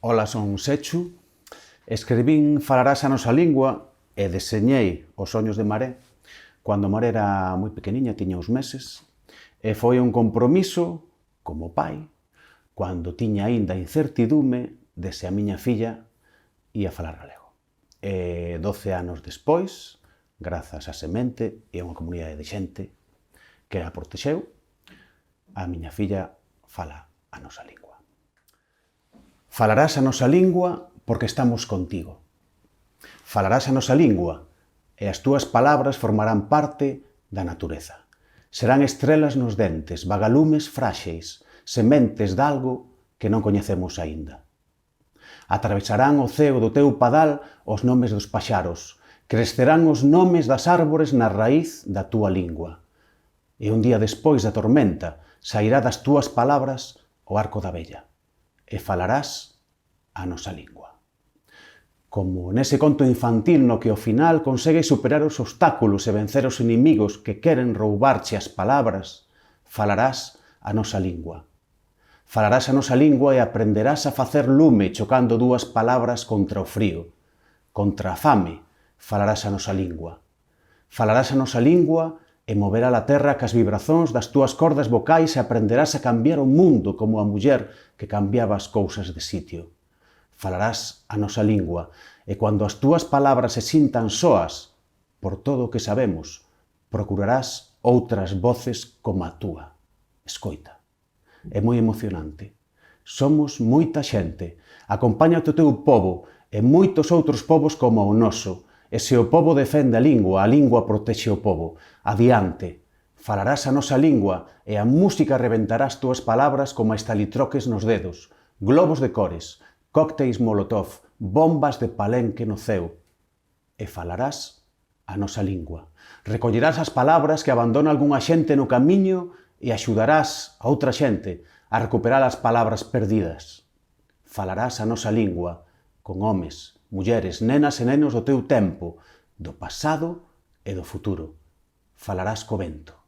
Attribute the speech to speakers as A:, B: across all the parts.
A: Ola, son Sechu. Escribín Falarás a nosa lingua e deseñei Os soños de Maré cando Maré era moi pequeniña, tiña uns meses, e foi un compromiso, como pai, cando tiña aínda incertidume de se a miña filla ia falar galego. E 12 anos despois, grazas á semente e a unha comunidade de xente que a protexeu, a miña filla fala a nosa lingua. Falarás a nosa lingua porque estamos contigo. Falarás a nosa lingua e as túas palabras formarán parte da natureza. Serán estrelas nos dentes, vagalumes fráxeis, sementes dalgo que non coñecemos aínda. Atravesarán o ceo do teu padal os nomes dos paxaros, crescerán os nomes das árbores na raíz da túa lingua. E un día despois da tormenta sairá das túas palabras o arco da vella e falarás a nosa lingua. Como nese conto infantil no que ao final consegues superar os obstáculos e vencer os inimigos que queren roubarche as palabras, falarás a nosa lingua. Falarás a nosa lingua e aprenderás a facer lume chocando dúas palabras contra o frío. Contra a fame, falarás a nosa lingua. Falarás a nosa lingua e moverá a terra cas vibrazóns das túas cordas vocais e aprenderás a cambiar o mundo como a muller que cambiaba as cousas de sitio. Falarás a nosa lingua e cando as túas palabras se sintan soas por todo o que sabemos, procurarás outras voces como a túa. Escoita. É moi emocionante. Somos moita xente. Acompáñate o teu pobo e moitos outros povos como o noso. E se o pobo defende a lingua protexe o pobo. Adiante. Falarás a nosa lingua e a música reventará as túas palabras como estalitroques nos dedos, globos de cores, cócteis molotov, bombas de palenque no ceo. E falarás a nosa lingua. Recollerás as palabras que abandona algunha xente no camiño e axudarás a outra xente a recuperar as palabras perdidas. Falarás a nosa lingua con homes, mulleres, nenas e nenos do teu tempo, do pasado e do futuro. Falarás co vento.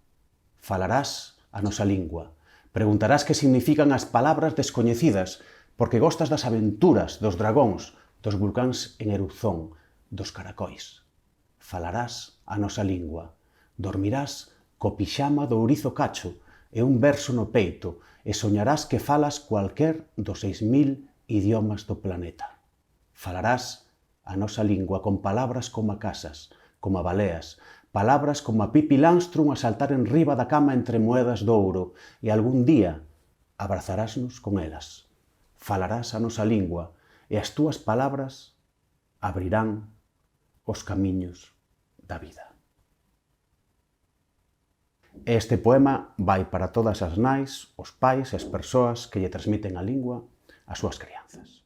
A: Falarás a nosa lingua. Preguntarás que significan as palabras descoñecidas, porque gostas das aventuras, dos dragóns, dos vulcáns en erupción, dos caracois. Falarás a nosa lingua. Dormirás co pixama do ourizo cacho e un verso no peito e soñarás que falas cualquer dos 6.000 idiomas do planeta. Falarás a nosa lingua con palabras como a casas, como a baleas, palabras como a Pippi Langström a saltar en riba da cama entre moedas de ouro e algún día abrazarásnos con elas. Falarás a nosa lingua e as túas palabras abrirán os camiños da vida. Este poema vai para todas as nais, os pais e as persoas que lle transmiten a lingua ás súas crianzas.